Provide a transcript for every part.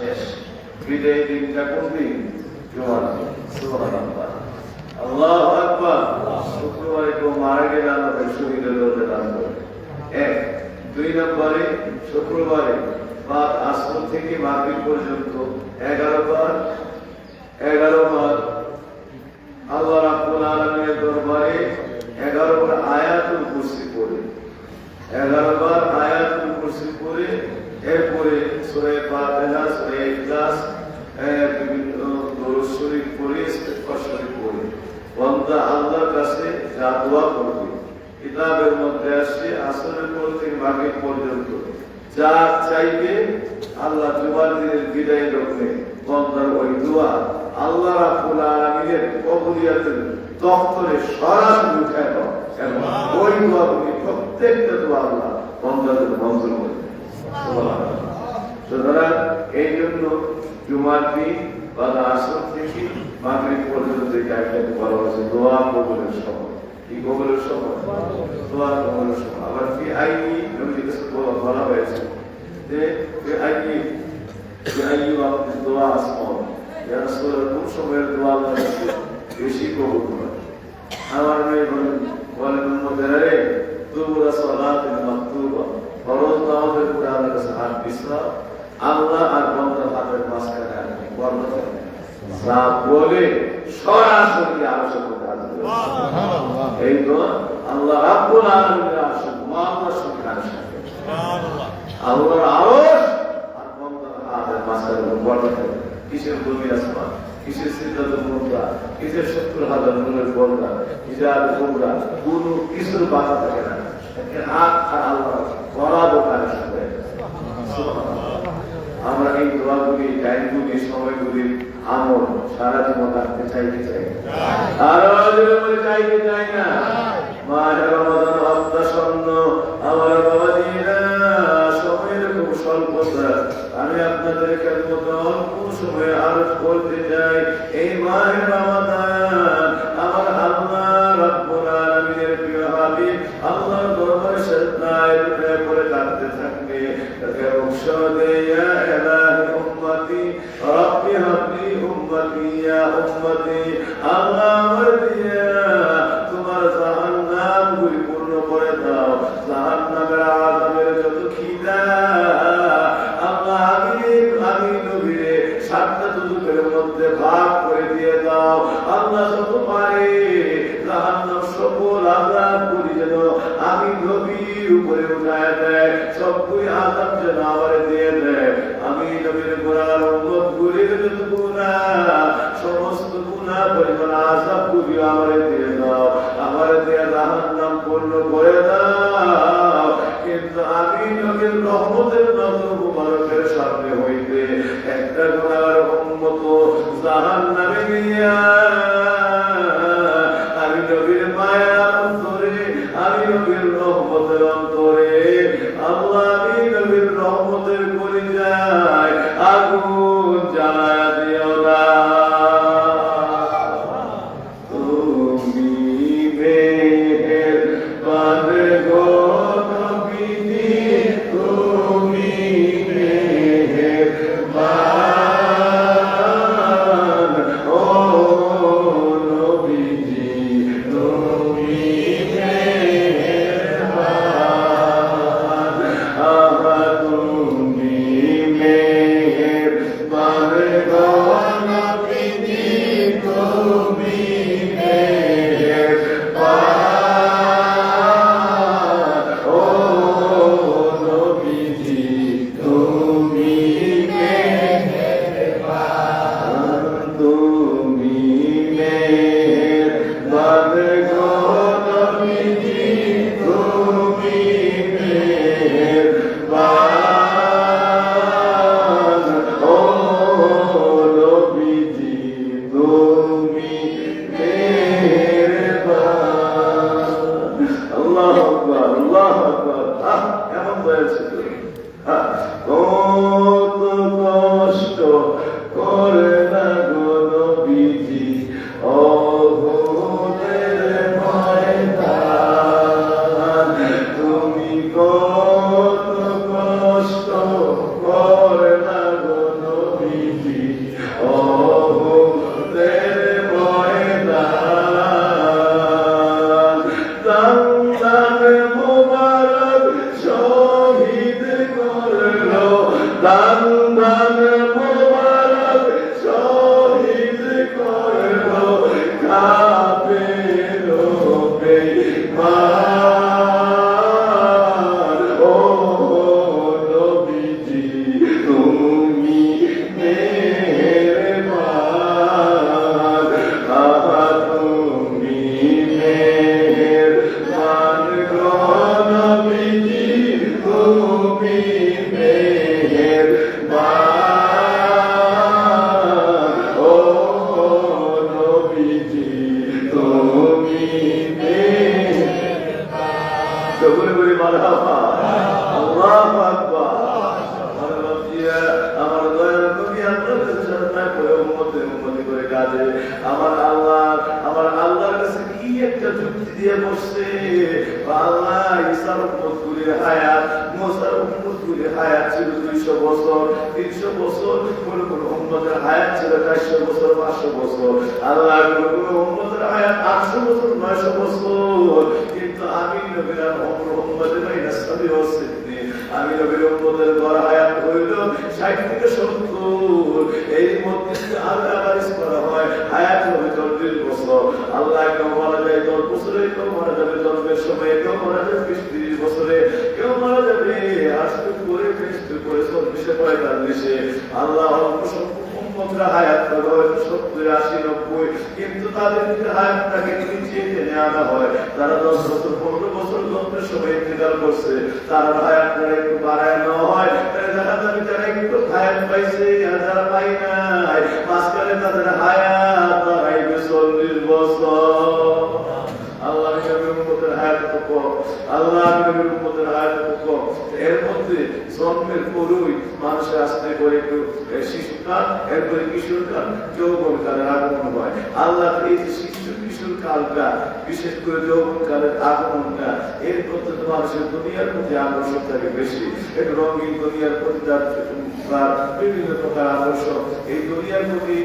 শেষ। বিদায় দিনটা কোন দিন? জুমার দিন। সুবহানাল্লাহ, আল্লাহু আকবার। শুক্রবারে কেউ মারা গেলে আমাদের শহীদের দরজা দান করে। এক। দুই নম্বরে শুক্রবারে বাদ আসর থেকে মাগরিব পর্যন্ত 11 বার আল্লাহ রাব্বুল আলামিনের দরবারে 11 বার আয়াতুল কুরসি পড়ে, 11 বার আয়াতুল কুরসি পড়ে, এরপরে সূরা ফাতিহা, সূরা ইখলাস, বিভিন্ন দরুদ শরীফ পড়ে, ইস্তিগফার শরীফ পড়ে বান্দা আল্লাহর কাছে যা দোয়া করবে, কিতাবের মধ্যে আসে আসরের পর থেকে মাগরিব পর্যন্ত যা চাইবে আল্লাহ জুমার দিনের বিদায় লগ্নে বান্দার ওই দোয়া আল্লাহ রাব্বুল আলামিনের কবুলিয়াতের দপ্তরে সরাসরি উঠায় দাও এবং ওই দোয়াগুলি প্রত্যেকটা দোয়া আল্লাহ বান্দাদের মঞ্জুর করে। সুবহানাল্লাহ। সুতরাং এই জন্য জুমার দিন বা আসর থেকে মাগরিব পর্যন্ত একটা বলা হয়েছে দোয়া কবুলের সময়। কি কবুলের সময়? দোয়া কবুলের সময়। আবার কি আইনি নবীর কাছে বলা হয়েছে যে দোয়া আসমান কোন সময়ের দোয়া আল্লাহ বেশি কবুল করে। আমার মেয়ে বলেন উম্মতেরা দুবুরা সালাতিল মাকতুবা, ফরজ নামাজের পরে আল্লাহর কাছে হাত বিছরা, আল্লাহ আর বান্দার হাতের মাঝখানে আপনি বরকত দেন। যা বলে সরাসরি আরশের মধ্যে আসবে। সুবহানাল্লাহ। এই দোয়া আল্লাহ রাব্বুল আলামিনের আরশের মুআল্লার সঙ্গে আসবে। সুবহানাল্লাহ। আল্লাহর আরশ আর বান্দার হাতের মাঝখানে বরকত দেন। কিসের জমি আসমান, কিসের সিদ্ধান্ত মুদ্রা, কিসের 70,000 নূরের পর্দা, হিজাব কুমরা, কোনো কিছুর বাধা থাকে না। হাত আর আল্লাহ বরাবর কানের সঙ্গে। আমরা এই দোয়াগুলি, টাইমগুলি, সময়গুলি আমল সারা জীবন রাখতে চাইতে চাই, আরো চাইতে চাই না। মাহে রমাদান অবদাসন্ন, আমার বাবা দিয়েরা সময়ের খুব স্বল্পতা, আমি আপনাদের খেদমত অল্প সময়ে আরো করতে চাই। এই মাহে রমাদান আমার আল্লাহ রাব্বুল আলামিনের প্রিয় হাবিব আল্লাহর দরবারে সিজদায় রুকুয়ে পড়ে কাঁদতে থাকবে। তাকে বংশ দে ইয়া ইলাহি উম্মতি রাব্বি হাবলি উম্মতি ইয়া উম্মতি, আল্লাহ আমার দিয়া তোমার জাহান্নাম পরিপূর্ণ করে দাও। জাহান্নামের আযাবের যত খিদা আল্লাহ আমি নবীরে 7টা দুজকের মধ্যে ভাগ করে দিয়ে দাও। আল্লাহ যত পারে জাহান্নাম সকল আযাব গুলি যেন আমি নবীর উপরে উঠায় দেয়, সবগুলি আযাব যেন আমারে দিয়ে দেয়। আমি নবীর গোনার উম্মত গুলির যত গুনাহ, সমস্ত গুনাহ পরিমাণ আযাব গুলি আমারে দিয়ে দাও, আমারে দিয়ে জাহান্নাম পূর্ণ করে দাও। কিন্তু আমি নবীর রহমতের নজর মুবারকের সামনে হইতে একটা গুনার উম্মত জাহান্নামে নিয়া আমি নবীর মায়ার অন্তরে, আমি নবীর রহমতের অন্তরে আল্লাহ আমি নবীর রহমতের কলিজায় আগুন জ্বালায়া দিও না। তুমি মেহেরবান গো নবীজি, তুমি মেহেরবান ও নবীজি, তুমি মেহেরবান, তুমি মেহেরবান সন্তান মোবারক শহীদ করলো কাফের বেঈমান। ও নবীজি তুমি মেহেরবান, তুমি মেহেরবান গো নবীজি তুমি মেহেরবান। ও নবীজি তুমি মেহেরবান। সকলে বলি মারহাবা, আল্লাহু আকবার। আমার দয়ার নবী আপনার কাছে সাধনায় করে উম্মতি করে কাজে আমার আল্লাহর কাছে কি একটা যুক্তি দিয়ে বসছে। আল্লাহ ঈসার উম্মতগুলির হায়াত, মুসার উম্মতগুলির হায়াত ছিল 200 বছর, 300 বছর, কোন কোন উম্মতের হায়াত ছিল 400 বছর, 500 বছর। আল্লাহ কোন কোন উম্মতের হায়াত 800 বছর, 900 বছর। কিন্তু আমি নবীর উম্মতের নাসাবি ওয়াসিদনি, আমি নবীর উম্মতের গড় হায়াত হইল 60 থেকে 70। এই মধ্যে আল্লাহ বারিশ করা হয় হায়াত হবে 40 বছর। আল্লাহ কেউ মারা যায় 10 বছরে, কেউ মারা যাবে জন্মের সময়, কেউ মারা যাবে 20-30 বছরে, কেউ মারা যাবে 80 করে 40-45। আল্লাহ অল্প সংখ্যক উম্মতরা হায়াত পাবে হয়তো 70-80-90, কিন্তু তাদেরকে হায়াতটাকে নিচে টেনে আনা হয়। তারা 10 বছর 15 বছর জন্মের সময় ইন্তেকাল করছে, তারা হায়াতটা একটু বাড়ায় নেওয়া হয়। তারা দেখা যাবে যারা একটু হায়াত পাইছে আর যারা পাই নাই, মাঝখানে তাদের হায়াত বাড়াইবে 40 বছর। আল্লাহ নবীর উম্মতের হায়াত কত, আল্লাহ নবীর উম্মতের হায়াত কত। এর মধ্যে জন্মের পরই মানুষের আসতে করে একটু শিশুকাল, এরপরে কিশোরকাল, যৌবনকালের আগমন হয়। আল্লাহ এই যে শিশু কিশোর কালটা, বিশেষ করে যৌবনকালের আগমনটা, এর প্রতি মানুষের দুনিয়ার প্রতি আকর্ষণ থাকে বেশি। একটু রঙিন দুনিয়ার প্রতি তার বিভিন্ন প্রকার আকর্ষণ, এই দুনিয়ার প্রতি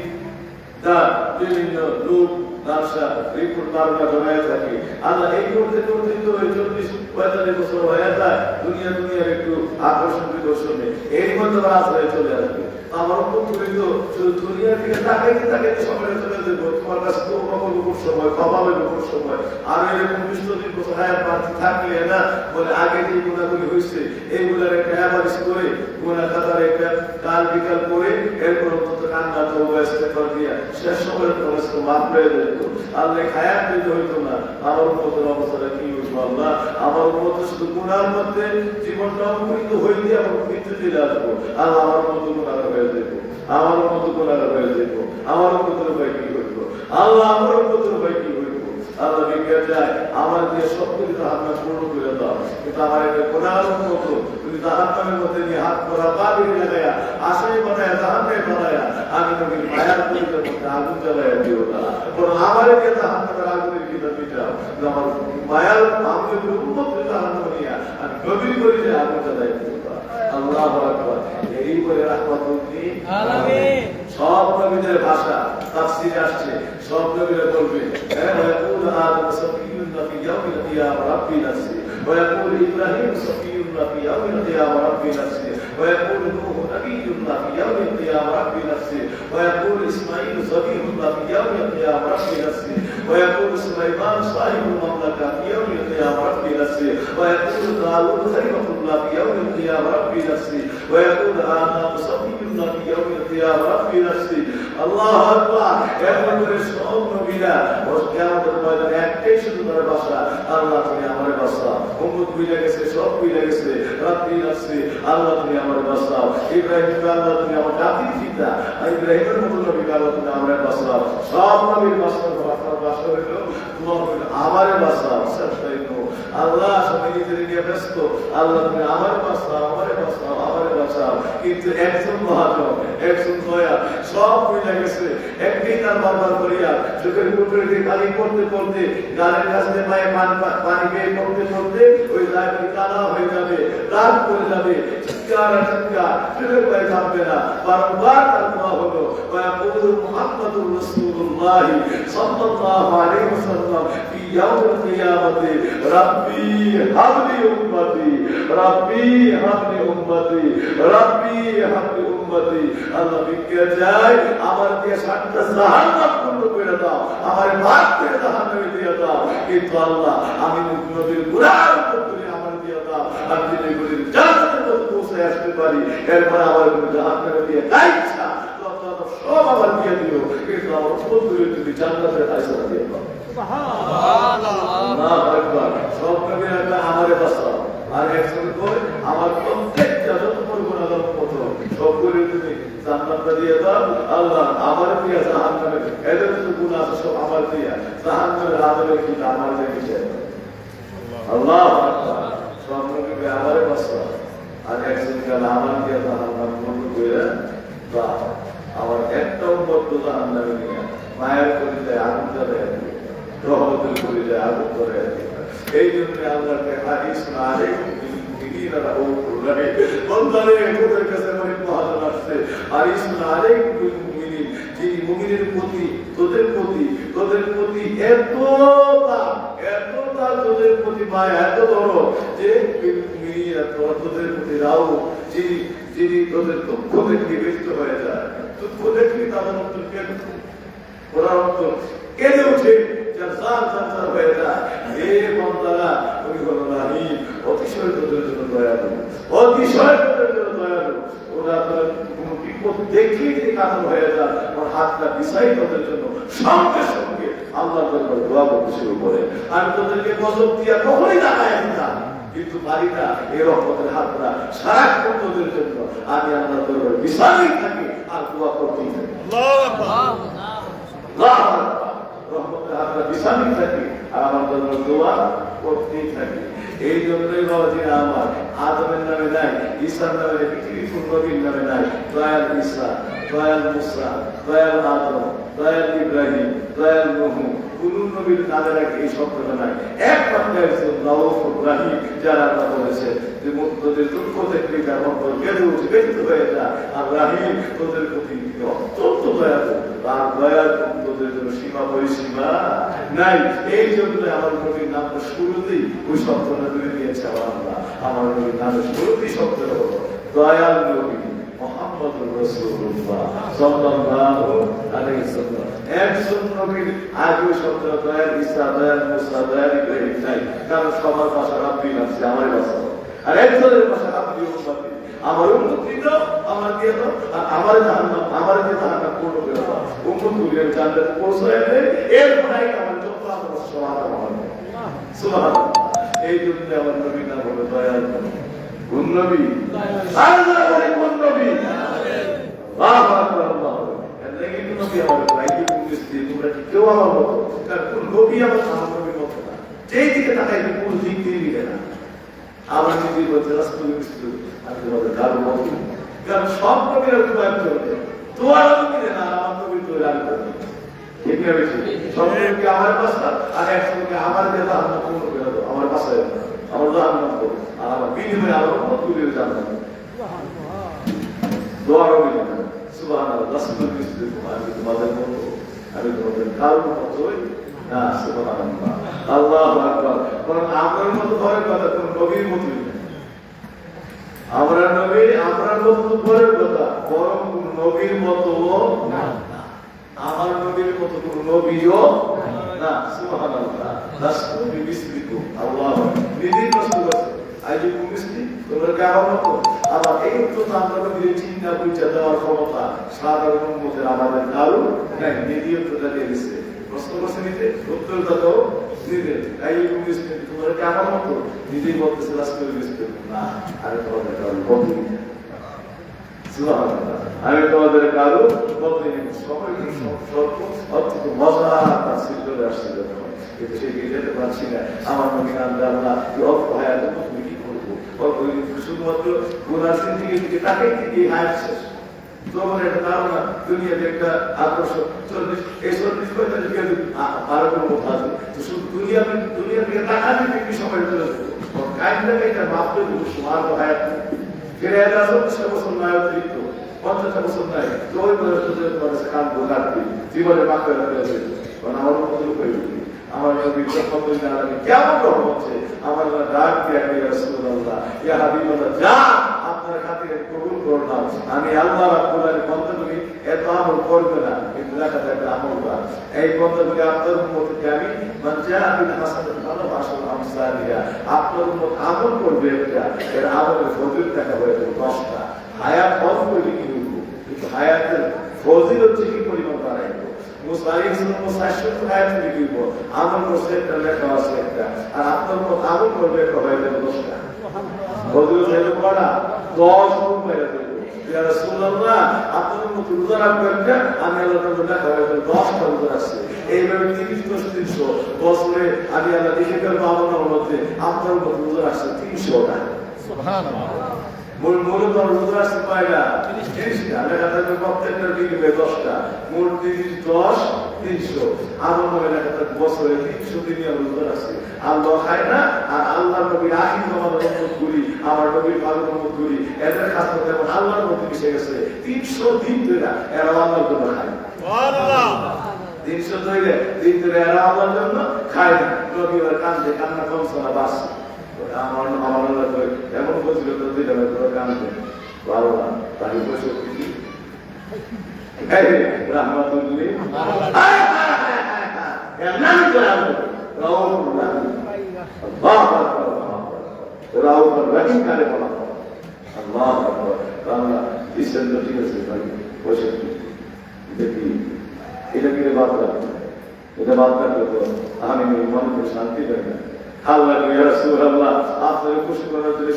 তার বিভিন্ন রূপ ব্যবসা রিপোর্ট বারবার জমায় থাকে। আল্লাহ এই করতে করতে তো 40-45 বছর হয়ে যায়, দুনিয়ার একটু আকর্ষণ বিকর্ষণে এর মধ্যে রাজ হয়ে চলে আসবে। আমার উপরে তো দুনিয়ার দিকে তাকাইতে তাকাইতে সময় চলে যাবো, তোমার কাছে তো অপর সময়, অভাবে বহু সময়। আর এরকম 20-30 বছর হায়াত বাড়তে থাকলে না বলে আগে যে গুণাগুলি হয়েছে এইগুলার একটা অ্যাভারেজ করে গুণা খাতার একটা কাল বিকাল করে এরপর অন্তত কান্না তো ব্যস্ত করে দিয়া শেষ সময়ের প্রবেশ তো মাফ হয়ে যেত। আল্লাহ হায়াত দিতে হইতো না। আমার উম্মতের অবস্থাটা কি হইতো আল্লাহ? আমার উম্মত শুধু গুনার মধ্যে জীবনটা অঙ্কুরিত হইতে আমার মৃত্যু চলে আসবো। আল্লাহ আমার মতো গুণার হয়ে যেত, আমার মতো গুণার হয়ে যেত। আমার উম্মতের উপায় কি হইতো আল্লাহ? আমার উম্মতের উপায় কি হইতো আল্লাহ? বিজ্ঞান যায় আমার দিয়ে সব কিছু আপনার পূর্ণ করে দাও, কিন্তু আমার একটা গুনার মতো তুমি জাহান্নামের মধ্যে নিয়ে হাত করা পা বেরিয়ে লাগাইয়া আশাই বানায় জাহান্নামে বানাইয়া আমি নবীর মায়ার পরিচয় মধ্যে আগুন জ্বালাইয়া দিও না। আমার দিয়ে জাহান্নামের আগুনের কিনা মিটাও, আমার মায়ার আমি উম্মতের জাহান্নামে নিয়ে আমি নবীর পরিচয় আগুন জ্বালাই দিও না। আল্লাহু আকবার। এই বলে রাহমাতুল্লিল আলামিন। সব নবীদের ভাষা তাফসীরে আসছে, সব নবীরা বলবে ويقول آدم صفي في يوم القيامة ربي نفسي، ويقول إبراهيم صفي في يوم القيامة ربي نفسي، ويقول نوح نبي في يوم القيامة ربي نفسي، ويقول إسماعيل صفي في يوم القيامة ربي نفسي، ويقول سليمان صاحب المملكة في يوم القيامة ربي نفسي، ويقول داود خليفة الله في يوم القيامة ربي نفسي، ويقول آدم صفي في يوم القيامة ربي نفسي। الله أكبر। এমন করে সব নবীরা কিয়ামতের ময়দানে একটাই শুধু তার ভাষা, আল্লাহ তুমি আমার বাঁচাও। উম্মত ভুলে গেছে, সব ভুলে গেছে, রাত্রি আসছে, আল্লাহ তুমি আমার বাঁচাও। ইব্রাহিম আল্লাহ তুমি আমার জাতির পিতা, ইব্রাহিমের মতো নবী আল্লাহ তুমি আমার বাঁচাও। সব নবীর বাঁচাও, আপনার বাঁচা হইল তোমার আমার বাঁচাও। আল্লাহ সবাই নিজের নিয়ে ব্যস্ত, আল্লাহ তুমি আমার বাঁচাও, আমার বাঁচাও, আমার বাঁচাও। কিন্তু একজন মহাজন, একজন দয়া সব ভুলে গেছে, একদিন তার বারবার করিয়া চোখের উপরে দিয়ে পানি পড়তে পড়তে গালের কাছে পায়ে পানি পেয়ে পড়তে পড়তে ওই জায়গায় কালা হয়ে যাবে, রাগ করে যাবে, চিৎকার চিৎকার চোখের পায়ে থাকবে না। বারবার তার দোয়া হলো ওয়াকুলু মুহাম্মাদুর রাসূলুল্লাহ সাল্লাল্লাহু আলাইহি ওয়াসাল্লাম ফি ইয়াউমিল কিয়ামাতি রাব্বি হাবলি উম্মতি, রাব্বি হাবলি উম্মতি, রাব্বি হাবলি উম্মতি আল্লাহ ভিক্ষা চাই আমার দিয়ে 7টা জাহান্নাম পূর্ণ করে দাও আমার ভাগ করে জাহান্নামে দিয়ে দাও কিন্তু আল্লাহ আমি নবীর গুনাহ করে আমার দিয়ে দাও আমি যদি নবীর জান্নাতের মধ্যে পৌঁছে আসতে পারি এরপর আমার জাহান্নামে দিয়ে কাইছা সব আমার দিয়ে দিও কিন্তু আমার বন্ধুরে তুমি জান্নাতের আশীর্বাদ দিয়ে দাও সুবহানাল্লাহ আল্লাহু আকবার সব নবীরা আমারে বাঁচাও আর একজন করে আমার প্রত্যেকটা যত গুনাহ কত সব করে তুমি জান্নাত দিয়ে দাও আল্লাহ আমার দিয়ে জাহান্নামে এদের তো গুনাহ আছে সব আমার দিয়ে জাহান্নামের আগুনে কি আমার দিয়ে দিছে আল্লাহু আকবার সব নবীরা আমারে বাঁচাও আর একজন করে আমার দিয়ে জাহান্নাম বন্ধ করে দাও আমার একটা উম্মত জাহান্নামে নিয়ে মায়ের কলিজায় আগুন জ্বালায় দিবে রহমতের কলিজায় আগুন জ্বালায় দিবে এই জন্য আল্লাহকে হাদিস না রে মুমিনিনা রাউফুর রহিম বন্দারে তোদের কাছে অনেক মহাজন আসছে হাদিস না রে মুমিনিন যে মুমিনের প্রতি তোদের প্রতি এতটা তোদের প্রতি মায়া এত বড় যে মুমিনিনা তোদের প্রতি রাও যিনি তোদের দুঃখ দেখে ব্যস্ত হয়ে যায় দুঃখ দেখলে তাদের অন্তর কেঁদে ওরা অন্তর কেঁদে ওঠে যার হয়ে যায় হে বন্দারা তুমি হলো রহিম অতিশয় তোদের জন্য দয়ালু অতিশয় তোদের জন্য দয়ালু ওরা তোদের কোনো বিপদ দেখলেই যে কাতর হয়ে যায় ওর হাতটা বিছাই তোদের জন্য সঙ্গে সঙ্গে আল্লাহ দরবারে দোয়া করতে শুরু করে আমি তোদেরকে গজব দিয়া কখনোই দাঁড়ায় না কিন্তু পারি না এই রহমতের হাতটা সারাক্ষণ তোদের জন্য আমি আল্লাহ দরবারে বিছাই থাকি আর দোয়া করতেই থাকি আল্লাহু আকবার রহমতের হাতটা বিছাই থাকি আর আমার দরবারে দোয়া করতেই থাকি এই জন্যই বাবাজি আমার আদমের নামে নাই ঈসার নামে নাই পৃথিবীর কোন নবীর নামে নাই দয়াল ঈসা দয়াল মুসা দয়াল আদম দয়াল ইব্রাহিম দয়াল নূহ কোন নবীর নামের আগে এই শব্দটা নাই একমাত্র একজন রাউফুর রহিম যারা আল্লাহ বলেছে যে তোদের দুঃখ দেখলে তার অন্তর কেঁদে উঠে ব্যক্ত হয়ে যায় আর রহিম তোদের প্রতি অত্যন্ত দয়ালু আর দয়াল তোদের জন্য সীমা পরিসীমা নাই এই জন্য আমার নবীর নামটা শুরুতেই ওই শব্দটা তুলে দিয়েছে আমার নবীর নামের শুরুতেই শব্দটা হলো দয়াল নবী মুহাম্মদুর রাসূলুল্লাহ সাল্লাল্লাহু আলাইহি ওয়াসাল্লাম একজন নবীর আগে শব্দটা দয়াল ঈসা দয়াল মুসা দয়াল ইব্রাহিম নাই কারণ সবার ভাষা রাব্বি আছে আমার ভাষা আর একজনের ভাষা রাব্বি উম্মতি আমার উম্মতি তো আমার দিয়ে তো আমার জাহান্নাম আমার দিয়ে জাহান্নাম পূর্ণ করে দাও উম্মত গুলি জান্নাতে পৌঁছায় দেয় এরপরে আমার যত আমার সুবহানাল্লাহ সুবহানাল্লাহ এই জন্য আমার নবীর নাম হলো দয়াল কোন নবী আল্লাহ বলে কোন নবী আল্লাহু আকবার আল্লাহু আকবার এর কি নবী আমার ভাইকে বুঝতে তোমরা কি কেউ আমার মতো কারণ কোন নবী আমার নবীর মতো না যেই দিকে তাকাই কোন দিক দিয়ে দিবে না আমার যদি বলতে রাসূলুল্লাহ আর তোমাদের কারো মতো কারণ সব নবীরা দোয়া করে দোয়া নবী না আমার নবী দোয়া করে ঠিক না বেশি সব নবী আমার পাশে আর একসঙ্গে আমার দেওয়া আমার পূর্ণ করে দাও আমার পাশে আমার জান্নাত করো আর আমার বিনিময়ে আরো তুলে জান্নাত দোয়া হবে সুবহানাল্লাহ রাসূলুল্লাহ আমি তোমাদের মতো আমি তোমাদের কারো মতোই না সুবহানাল্লাহ আল্লাহু আকবার কারণ আমার মতো ধরে কথা কোন নবীর মতোই না আমরা মতো পরের কথা বরং কোন নবীর মতো না আমার নবীর মতো কোন নবীও না সুবহানাল্লাহ রাসূলুল্লাহ বিসমিকু আল্লাহ নিজেই কষ্ট করছে আইজি মিস্ত্রি তোমরা কেমন মতো আবার এই তো আমরা নিজে চিন্তা বুঝা দেওয়ার ক্ষমতা সাধারণ উম্মতের আমাদের কারো নাই নিজেই উত্তরটা দিয়ে দিচ্ছে প্রশ্ন করছে নিজে উত্তর দাও নিজে আইজি মিস্ত্রি তোমরা কেমন মতো নিজেই বলতেছে রাসূলুল্লাহ বিসমিকু না আরে তোমাদের কারো বলতে সুবহানাল্লাহ আমি তোমাদের কারো বলতে সবাই সর্ব অত্যন্ত মজা তাফসীর করে আসছে কিন্তু সেই যেতে পারছি না আমার নবী আল্লাহ অল্প হায়াত তুমি কি করবো অল্প শুধুমাত্র গুনার দিকে তাকাই থেকে হায়াত শেষ তোমার একটা ধারণা দুনিয়াতে একটা আকর্ষণ 40-45 আরো কোনো কথা আছে শুধু দুনিয়া থেকে তাকাতে থেকে সময় চলে যাবো কাইন্ডাকে এটা মাপতে আর হায়াত ফিরে এলা 40 বছর নয় অতিরিক্ত 50 বছর নাই তো ওই বয়স কান বোকাতে জীবনে মাপতে লাগবে কারণ আমার মতো হয়ে উঠবে আমার নবীর রহমতের নামে কেমন রহমত হচ্ছে আমার ডাক দিয়ে রাসূলুল্লাহ ইয়া হাবিবাল্লাহ যা আপনার হাতে থেকে কবুল করলাম। আমি আল্লাহ রাব্বুল আলামিন বন্দাগুলি এত আমল করবে না, কিন্তু দেখা যায় আমল করা এই বন্দাগুলি আপনার উম্মতকে আমি মানজা বিল হাসানাত ভালোবাসার আমসালিয়া আপনার উম্মত আমল করবে একটা, এর আমলের ফজিলত দেখা হয়ে যাবে 10টা। হায়াত কম করলে কি হইব, কিন্তু হায়াতের ফজিলত হচ্ছে কি পরিমাণ বাড়াইব। আমল করছে একটা, লেখা আছে একটা, আর আপনার মত আমল করবে একটা হয়ে যাবে 10টা। ফজিলত হইল কটা? 10 গুণ হয়ে যাবে। ইয়া রাসূলুল্লাহ আপনার মত রোজা রাখবেন না, আমি আল্লাহর জন্য লেখা হয়ে যাবে 10টা রোজা রাখছি। এইভাবে 30-300 বছরে আমি আল্লাহ লিখে ফেলবো আমার মধ্যে আপনার মত রোজা রাখছে 300টা। সুবহানাল্লাহ। মূলত রোজা রাখতে পায় না 30টা, লেখা থাকবে প্রত্যেকটার বিনিময়ে 10টা, মোট 30 10 300। আমার মনে লেখা থাকবে বছরে 300 দিনই আমি রোজা রাখছি। আল্লাহ খায় না, আর আল্লাহ নবীর আখির আমাদের উম্মত করি, আমার নবীর পালন উম্মত করি, এদের খাস করতে এখন আল্লাহর মধ্যে মিশে গেছে 300 দিন ধরে এরা আল্লাহর জন্য খায়। সুবহানাল্লাহ। 300 দিন ধরে এরা আল্লাহর জন্য খায় না। নবী আর কান্দে, কান্না কমছে না, বাসছে। আমার আল্লাহ এমন বলছিল তো দিলাম কান্দে বাবা তাই বসে আমি মনে শান্তি পাই না। আল্লাহ আপনাকে খুশি করার জন্য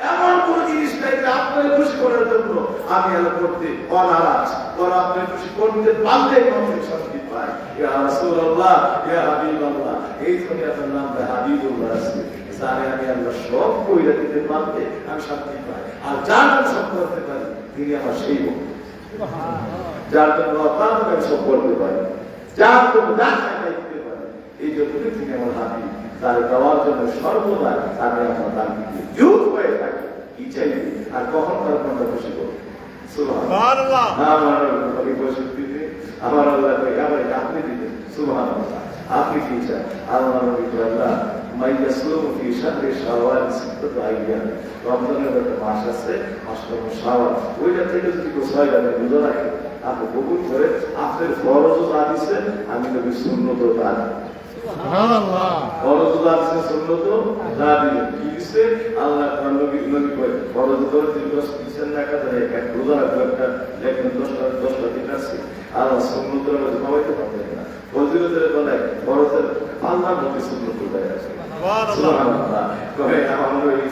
এমন কোন জিনিস নাই যে আপনাকে খুশি করার জন্য আমি আল্লাহ করতে অনারাজ, কারণ আপনাকে খুশি করতে পারলে মানুষ শান্তি পায়। ইয়া রাসূলুল্লাহ, ইয়া হাবিবাল্লাহ, এই জন্য আপনার নামটা হাবিবুল্লাহ আছে। জানে আমি আল্লাহ সব কইরা দিতে পারলে আমি শান্তি পাই, আর যার আমি সব করতে পারি তিনি আমার সেই বন্ধু। যার জন্য অপারক আমি সব করতে পারি, যার জন্য যার টাকায় দিতে পারি, এই জন্য তিনি আমার হাবিব। তার দেওয়ার জন্য সর্বদা আমি আমার তার দিকে যুগ হয়ে থাকি। কি চাইবে আর কখন তার মনটা খুশি করবে? সুবহানাল্লাহ। আমার নবী বসে দিতে, আমার আল্লাহ আবার আপনি দিতেন। সুবহানাল্লাহ। আপনি কি চান? আল্লাহ নবী আল্লাহ মাইয়াসুম ফি শাহরি শাওয়াল সিত্তাতু আইয়াম। রমজানের একটা মাস আছে, মাসটা হলো শাওয়াল। ওইটা থেকে যদি কেউ 6 দিন রোজা রাখে, আপনি কবুল করে আপনার ফরজও তা দিচ্ছেন, আমি নবী সুন্নতও তা দিই। সুবহানাল্লাহ। ফরজ আছে, সুন্নত তা দিবেন। কি দিছে আল্লাহ তাআলা নবী কয় ফরজ তো দিচ্ছেন না, কাজে এক রোজা রাখবেন, একটা লেখেন 10টা দিন আছে। আল্লাহ সুন্নতের মধ্যে কমাইতে পারবেন না। ফজিলতের বেলায় ফরজের আল্লাহর মধ্যে সুন্নত উঠে আছে। সুবহানাল্লাহ। কয় আমার নবী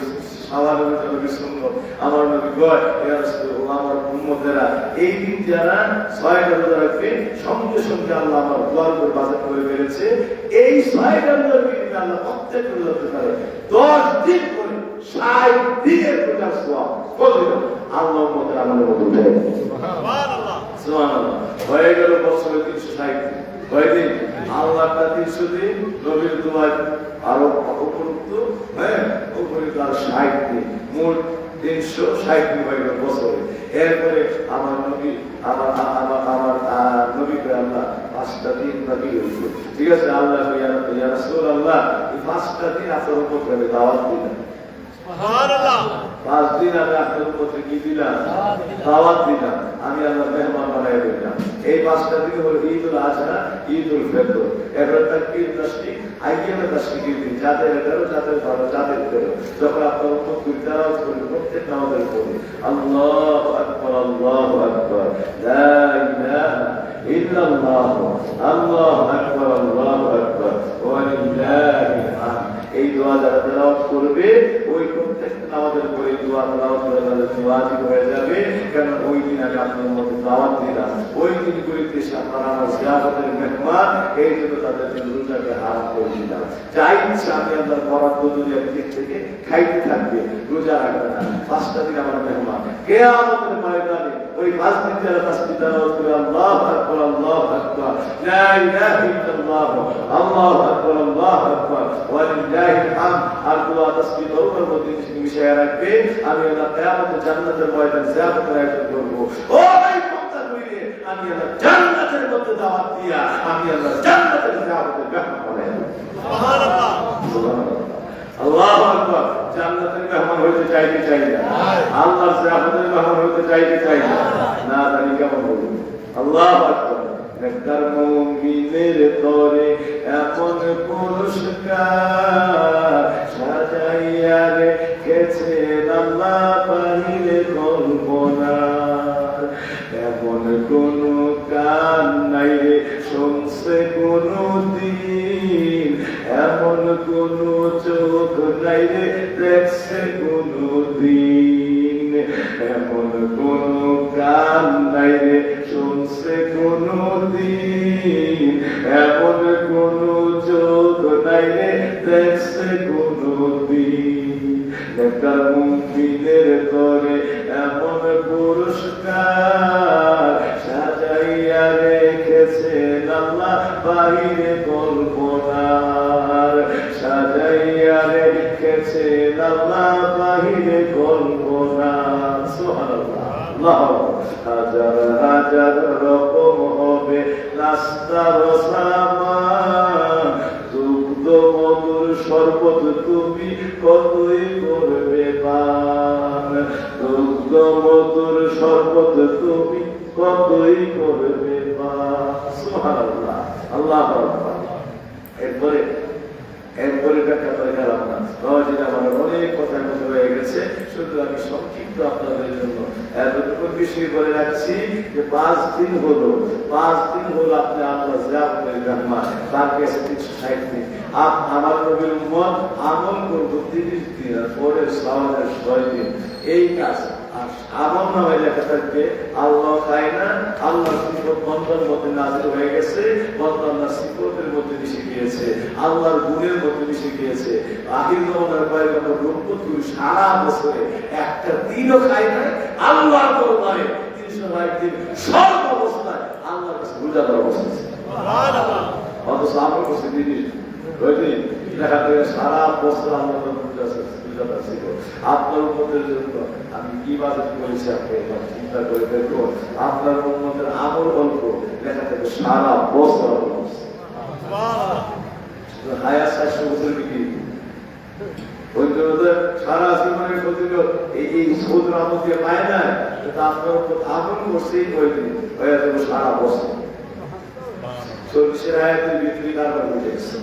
সালামের নবী সুন্নত, আমার নবী কয় ইয়া রাসূলুল্লাহ আমার উম্মতেরা এই দিন যারা 6টা রোজা রাখবে, সঙ্গে সঙ্গে আল্লাহ আমার দোয়ার উপর বাজার করে ফেলেছে। এই 6টা রোজার বিনিময়ে আল্লাহ প্রত্যেক রোজা করে 10 দিন করে 60 দিনের রোজার সওয়াব ফজিলত আল্লাহ উম্মতের আমলের মধ্যে উঠে গেছে। সুবহানাল্লাহ। সুবহানাল্লাহ। হয়ে গেল বছরে 360 দিন। কয়দিন? আল্লাহটা 300 দিন, নবীর দোয়া আরো উপরুক্ত, হ্যাঁ উপরুক্ত আর 60 দিন, মোট 360 দিন হয়ে গেল বছরে। এরপরে আমার নবী আমার নবীকে আল্লাহ 5টা দিন নবী হয়েছে। ঠিক আছে, আল্লাহ ইয়া রাসূলুল্লাহ এই 5টা দিন আপনার উপর আমি দাওয়াত দিলাম। সুবহানাল্লাহ। 5 দিন আমি আপনার উপর কি দিলাম? দাওয়াত দিলাম। আমি আল্লাহ মেহমান বানায় দিলাম। এই 5টা দিন হলো ঈদুল আযহা, ঈদুল ফিতর, এবার তাকবীর তাশরিক, আইয়ামে তাশরিকের দিন, যাদের 11 যাদের 12 যাদের 13। যখন আপনার উপর দাওয়াত করবে প্রত্যেক নামাজের পরে আল্লাহু আকবার, আল্লাহু আকবার, লা ইলাহা ইল্লাল্লাহ, আল্লাহু আকবার, আল্লাহু আকবার, ওয়া লিল্লাহিল হামদ। এই দোয়া যারা তেলাওয়াত করবে, ওই প্রত্যেক নামাজের পরে দোয়া তেলাওয়াত করে তাদের ওয়াজিব হয়ে যাবে। কারণ ওই দিন আমি আপনার মধ্যে দাওয়াত দিলাম, ওই দিন করিতে আপনারা আমার জিয়ারতের মেহমান, এই জন্য তাদের জন্য রোজাকে হারাম করে দিলাম। চাই আমি আল্লাহর বরাদ্দ যদি একদিক থেকে খাইতে থাকবে, রোজা রাখবে না। 5টা দিন আমার মেহমান, কিয়ামতের ময়দানে ওই 5 দিন যারা তাসবিহ তেলাওয়াত করে আল্লাহু আকবার, আল্লাহু আকবার, লা ইলাহা ইল্লাল্লাহ, আল্লাহু আকবার, আল্লাহু আকবার, ওয়া লিল্লাহিল হামদ, আর দোয়া তাসবিহ দরুদের মধ্যে মিশিয়ে রাখবে। আমি আল্লাহ কিয়ামতের জান্নাতের ময়দানে জিয়ারতের আয়োজন করব। ও ভাই কথা কইলে আমি আল্লাহ জান্নাতের মধ্যে দাওয়াত দিয়া আমি আল্লাহ জান্নাতের জিয়ারতের ব্যাখ্যা করে। সুবহানাল্লাহ। সুবহানাল্লাহ। আল্লাহু আকবার। জান্নাতের মেহমান হইতে চাইতে চাই না, আল্লাহর রাহমতের মেহমান হইতে চাইতে চাই না, না জানি কেমন হবে। আল্লাহু আকবার। নেককার মুমিনের তরে এমন পুরস্কার সাজাইয়া রেখেছেন আল্লাহ বাহিরে কল্পনার। এমন কোন কান নাই রে শুনছে কোনো দিন, এমন কোন চোখ নাই রে দেখছে কোনো দিন, এমন কোন কান নাই রে শুনছে কোনো দিন, এমন কোন চোখ নাই রে দেখছে কোনো দিন। নেককার মুমিনের তরে এমন পুরস্কার সাজাইয়া রেখেছেন আল্লাহ বাহিরে কল্পনার, সাজাইয়া রেখেছেন আল্লাহ বাহিরে কল্পনার। সুবহানাল্লাহ। আল্লাহু হাজার হাজার রকম হবে নাস্তার সামান, দুগ্ধ মধুর শরবত তুমি কতই করবে পান, দুগ্ধ মধুর শরবত তুমি কতই করবে পান। সুবহানাল্লাহ। আল্লাহু আকবার। এরপরে ব্যাখ্যা করে গেলাম না, যেটা আমার অনেক কথা কথা হয়ে গেছে, শুধু আমি সংক্ষিপ্ত আপনাদের জন্য এতটুকু বিষয় বলে রাখছি যে 5 দিন হলো আপনি আল্লাহ জান্নাত তার কাছে 360 দিন আমার নবীর উম্মত আমল করবো 30 দিন, আর পরে সওয়ালের 6 দিন। এই কাজ আর আমল নামে লেখা থাকবে আল্লাহ খায় না, আল্লাহ সিফত বন্দার মধ্যে নাযিল হয়ে গেছে, বন্দা আল্লাহর সিফতের মধ্যে মিশে গিয়েছে, আল্লাহর গুণের মধ্যে মিশে গিয়েছে। আখির জামানার পয়গম্বর রহমতুল সারা বছরে একটা দিনও খায় না, আল্লাহর দরবারে 360 দিন সব অবস্থায় আল্লাহর কাছে রোজা করার অবস্থা আছে। সুবহানাল্লাহ। অথচ আমল করছে দিন দেখা যায় সারা বছর আল্লাহর রোজা আছে। আপনার উম্মতের জন্য আমি কি ইবাদত করেছি আপনি একবার চিন্তা করে দেখুন। আপনার উম্মতের আমল অল্প, লেখা থাকে সারা বছর হায়াত 400 বছর বিক্রি। ওই জন্য সারা জীবনের প্রতিযোগ এই সমুদ্র আমল দিয়ে পায় না, আপনার উপর আমল করছেই কয়েকদিন হয়ে যাবে সারা বছর। 40 আয়াতের ভিতরে কারবার বুঝে গেছে।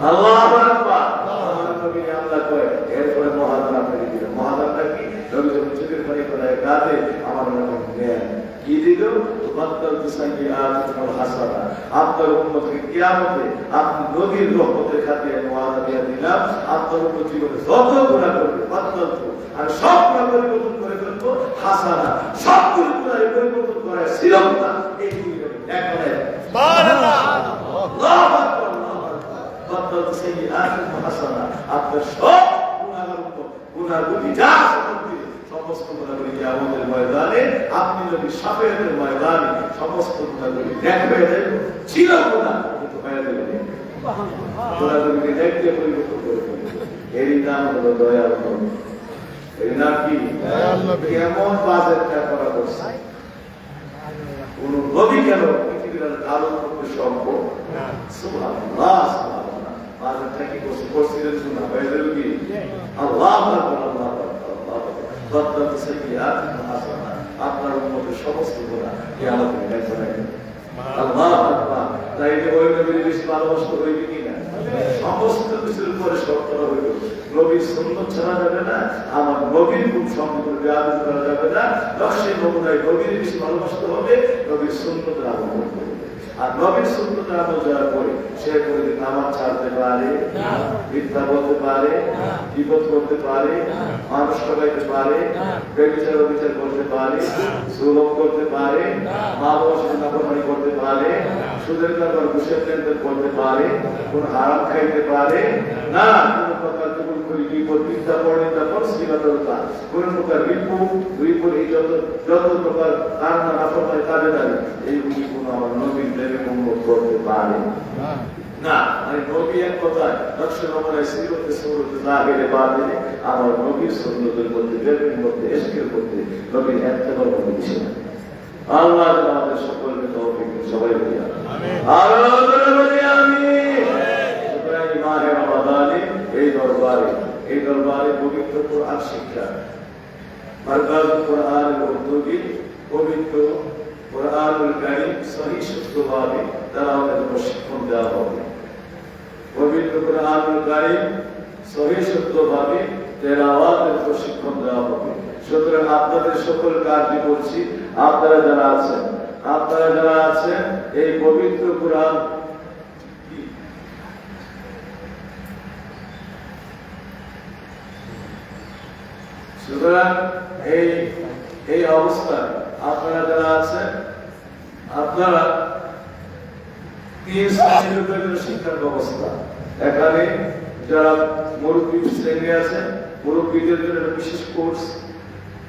আল্লাহু আকবার। আমার নবী আল্লাহ কয় এরপরে মহাদান আপনাকে দিল। মহাদানটা কি? নবী যখন চোখের পানি করে কাঁদে আমার নবী দেন কি দিল? বাদদাল তুসাইয়াতুল হাসানা। আপনার উম্মতকে কিয়ামতে আপনি নবীর রহমতের খাতিরে মহাদান দিয়ে দিলাম। আপনার উম্মত জীবনে যত গুনাহ করবে বাদদাল আর সব গুনাহ পরিবর্তন করে ফেলবো হাসানা, সব গুনাহ পরিবর্তন করে সিরমতা। এই দুই এক করে সুবহানাল্লাহ। আল্লাহু আকবার। বাদদাল তুসাইয়াতুল হাসানা। আপনার সব গুনাহগুলি যা সমস্ত গুনাহগুলি কিয়ামতের ময়দানে আপনি যদি শাফায়াতের ময়দানে সমস্ত গুনাহগুলি ত্যাগ হয়ে যাবে, ছিল গুনাহ কিন্তু হয়ে যাবে গুনাহগুলি দেখতে পরিবর্তন করে ফেলবে। এর নাম হলো দয়াল নবী। এর নাম কি? দয়াল নবী। কেমন বাজেটটা করা করছে কোন নবী কেন পৃথিবীর আলো করতে সম্ভব? সুবহানাল্লাহ। সুবহানাল্লাহ। বাজেটটা কি করছিলেন গুনাহ হয়ে যাবে কি? আল্লাহু আকবার। আল্লাহু আকবার। বাদদাল তুসাইয়াতুল হাসানা। আপনার উম্মতের সমস্ত গুনাহ কিয়ামতের ময়দানে আল্লাহু আকবার। তাই যে ওই নবীর বেশি ভালোবাসতে হইবে কিনা? সমস্ত কিছুর উপরে শর্ত হইবে নবীর সুন্নাত ছাড়া যাবে না, আমার নবীর গুণ সম্পর্কে বেয়াদবি করা যাবে না। নকশে নমুনায় নবীর বেশি ভালোবাসতে হবে, নবীর সুন্নাতের আমল করতে হবে। আর নবীর সুন্নাতের আমল যারা করে সে কোনদিন নামাজ ছাড়তে পারে না, মিথ্যা বলতে পারে না, বিপদ করতে পারে না, মানুষ ঠকাইতে পারে না, ব্যভিচার অবিচার করতে পারে না, জুলুম করতে পারে না, মা বাবার সাথে নাফরমানি করতে পারে না, সুদের কারবার ঘুষের লেনদেন করতে পারে, কোন হারাম খাইতে পারে না, কোন প্রকার জুলুম করি বিপদ মিথ্যা পড়িতা পরশ্রীবাদতা, কোন প্রকার বিপুল এই যত প্রকার কারণ নাফরমানি কাজে লাগে এইগুলি কোন আমার নবীর প্রেমে উম্মত করতে পারে না। মানে নবী এক কথায় নকশে নমুনায় সিরতে সুরতে জাহিরে বাতিনে আমার নবীর সুন্নতের মধ্যে প্রেমের মধ্যে ইশকের মধ্যে নবীর ইত্তেবার মধ্যে ছিল। আল্লাহ আমাদের সকলকে তৌফিক সবাই বলি আমিন। আর বলি আমিন। সুতরাং মাহে রমাদানে উপযোগী পবিত্র কুরআনুল কারীম সহিহ শুদ্ধভাবে তেলাওয়াতের প্রশিক্ষণ দেওয়া হবে। পবিত্র কুরআনুল কারীম সহিহ শুদ্ধভাবে তেলাওয়াতের প্রশিক্ষণ দেওয়া হবে। সুতরাং আপনাদের সকল কার্য করছি, আপনারা যারা আছেন এই পবিত্র কুরআন সুতরাং এই অবস্থায় আপনারা যারা আছেন, আপনারা 3 শ্রেণীর উপরে শিক্ষার ব্যবস্থা। এখানে যারা মুরব্বী শ্রেণী আছেন, মুরব্বীদের জন্য বিশেষ কোর্স,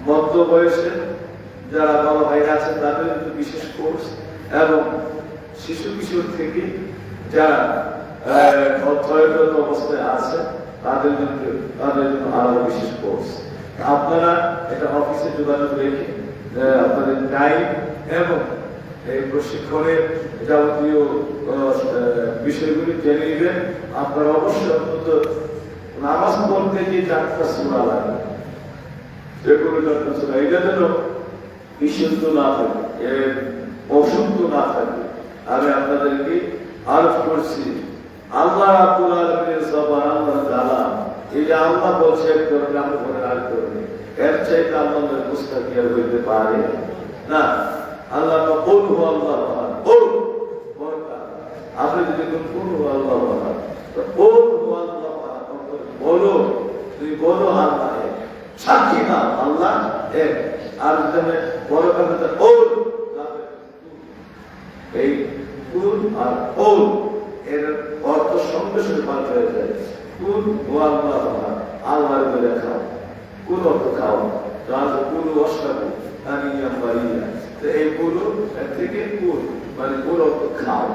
মধ্য বয়সে যারা বাবা ভাইরা আছেন তাদের জন্য বিশেষ কোর্স, এবং শিশু কিশোর থেকে যারা অধ্যয়নরত অবস্থায় আছে তাদের জন্য আলাদা বিশেষ কোর্স। আপনারা এটা অফিসে যোগাযোগ রেখে আপনাদের টাইম এবং এই প্রশিক্ষণের যাবতীয় বিষয়গুলি জেনে নেবেন। আপনারা অবশ্যই অন্তত নামাজ পড়তে গিয়ে 4টা সূরা লাগে, যে কোনো 4টা সূরা, এটা যেন বিশুদ্ধ না থাকে, অশুদ্ধ না থাকে। আমি আপনাদেরকে আরজ করছি, আল্লাহ রাব্বুল আলামিনের জবান, আল্লাহ তাআলা এই যে আল্লাহ বলছে এক ধরনের, আমরা বলে আর ধরনের, এর চাইতে আল্লাহর মুস্তাকি আর হইতে পারে না। আল্লাহ কুল হু আল্লাহু আহাদ, আপনি যদি কুল হু আল্লাহু আহাদ, তো কুল হু আল্লাহু আহাদ বলো, তুই বলো আল্লাহ এক, সাক্ষী না আল্লাহ এক। আর যদি বড় কথা কুল, এই কুল আর কুল এর অর্থ সঙ্গে সঙ্গে পাল্টে হয়ে যায়। কুল হু আল্লাহু আহাদ, আল্লাহর বলে খাও, কুল অর্থ খাও, রাজা কুল ওয়াশরাবু আনিয়া মারিয়া, তো এই কুল এর থেকে কুল মানে কুল অর্থ খাও,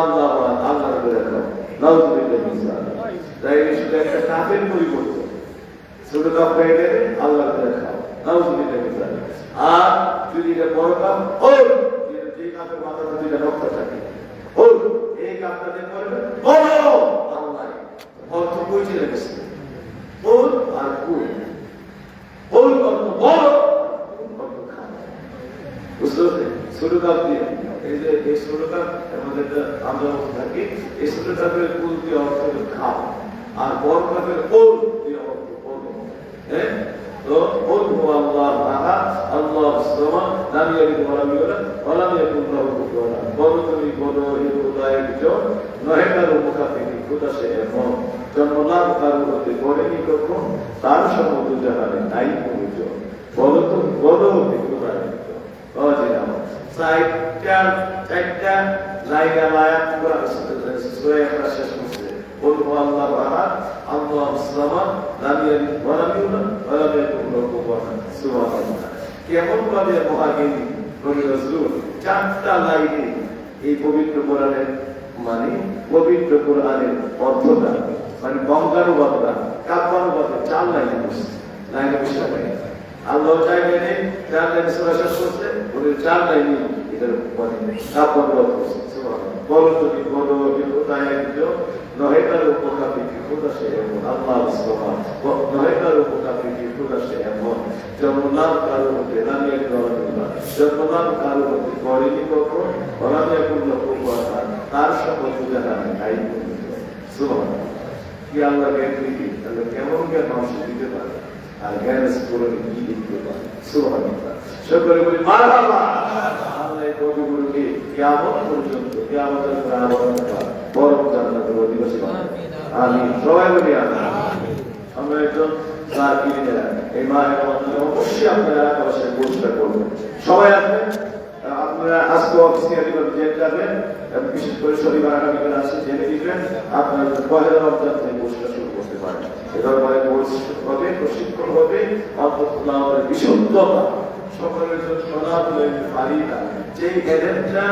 আল্লাহ আল্লাহর বলে খাও। নাউযুবিল্লাহি মিন যালিক। তাই শুধু একটা কাফের পরিবর্তন, ছোট কাপ হয়ে গেলে আল্লাহর বলে খাও, নাউযুবিল্লাহি মিন যালিক। আর যদি এটা বড় কাপ, ও যে কাপের মাথাতে দুইটা রক্ত থাকে, ও এই কাপটা দিয়ে করবে বড় আল্লাহ, অর্থ কই চলে গেছে, কুল আর কুল, কুল অর্থ বড়, অর্থ খাও, বুঝতে পারছেন? ছোট কাপ দিয়ে এই যে এই ছোট কাপ আমাদের আমরা থাকি, এই ছোট কাপের কুল দিয়ে অর্থ খাও, আর বড় কাপের কুল দিয়ে অর্থ বড়। হ্যাঁ, তো কুল হু আল্লাহু আহাদ, আল্লাহু সামাদ, লাম ইয়ালিদ ওয়া লাম ইউলাদ ওয়া লাম ইয়াকুল লাহু কুফুয়ান আহাদ। বলো তুমি বলো, এই খোদা একজন, নহে কারো মুখাপেক্ষী, খোদা সে এমন, জন্মলাভ কারো হতে করেনি কখন, তার সমুদ্র জাহানে নাই প্রয়োজন। বলো তুমি বলো, খোদা একজন, অজিনাম। চারটা জায়গা লায়াত করা সূরা ইখলাস শেষ করছে, কুল হু আল্লাহু আহাদ, আল্লাহু সামাদ, লাম ইয়ালিদ ওয়া লাম ইউলাদ ওয়া লাম ইয়াকুল লাহু কুফুয়ান আহাদ। সুবহানাল্লাহ। কেমন ভাবে মহাজ্ঞানী নবী রাসূল 4টা লাইনে এই পবিত্র কোরআনের মানে পবিত্র কোরআনের অর্থটা মানে বঙ্গানুবাদটা কাব্যানুবাদে 4 লাইনে বসছে, লাইনে বসে থাকে। আল্লাহ চাইলে 4 লাইনে সূরা শেষ করছে, ওদের 4 লাইনে এটার মানে কাব্যানুবাদ করছে। সুবহানাল্লাহ। বলো তুমি বলো, খোদা একজন, নহে কারো মুখাপেক্ষী, খোদা সে এমন, আল্লাহু সামাদ, নহে কারো মুখাপেক্ষী, খোদা সে এমন, জন্মলাভ কারো হতে লাম ইয়ালিদ ওয়া লাম ইউলাদ, জন্মলাভ কারো হতে করেনি কখন, ওয়া লাম ইয়াকুল লাহু কুফুয়ান আহাদ, তার সমুদ্র জাহানে নাই প্রয়োজন। সুবহানাল্লাহ। কি আল্লাহ জ্ঞান দিবে, তাহলে কেমন জ্ঞান মানুষ দিতে পারে, আর জ্ঞান স্ফুরণে কি দিতে পারে। সুবহানাল্লাহ। সকলে বলি মারহাবা। আল্লাহ এই কবিগুলোকে কিয়ামত পর্যন্ত, কিয়ামতের পর আবার বরফ জান্নাতের অধিবাসী বানায়। আমিন। সবাই বলি আমিন। আমরা একজন সাকিরা এই মায়ের মাধ্যমে অবশ্যই আপনারা এলাকাবাসী পরিষ্কার করবেন। সবাই আসবেন, আপনারা আজকে অফিসে জেনে যাবেন, বিশেষ করে শনিবার আগামীকাল আসে জেনে দিবেন, আপনারা পহেলা রমজান থেকে পরিষ্কার শুরু করতে পারেন। এবার পরে হবে প্রশিক্ষণ হবে, অন্তত বিশুদ্ধতা সকলের জন্য পারি না। যে এজেন্টটা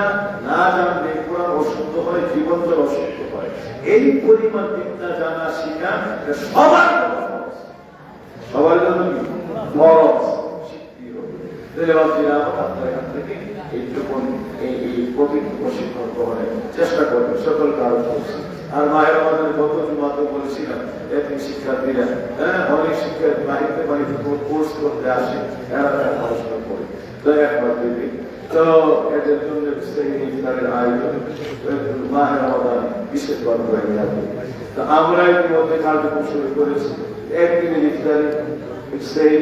না জানলে পুরা অশুদ্ধ হয়, জীবনটা অশুদ্ধ হয়। এই পরিমাণ বিদ্যা জানা শিখা সবার সবার জন্য ফরজ শিখতে হবে। আপনার এখান থেকে এই পবিত্র প্রশিক্ষণ গ্রহণের চেষ্টা করবেন, সকল কারণ করছি। আর মায়ের আমাদের গত জুমাতে বলেছিলাম, এখানে শিক্ষার্থীরা অনেক শিক্ষার্থী বাড়িতে বাড়িতে কোর্স করতে আসে, এরা পড়াশোনা করে। তো একবার দিবি তো এদের জন্য সেই ইফতারের আয়োজন মাহে রমাদান বিশেষবার হয়ে যাবে। তো আমরা ইতিমধ্যে কার্যক্রম শুরু করেছি। একদিনের ইফতারি সেই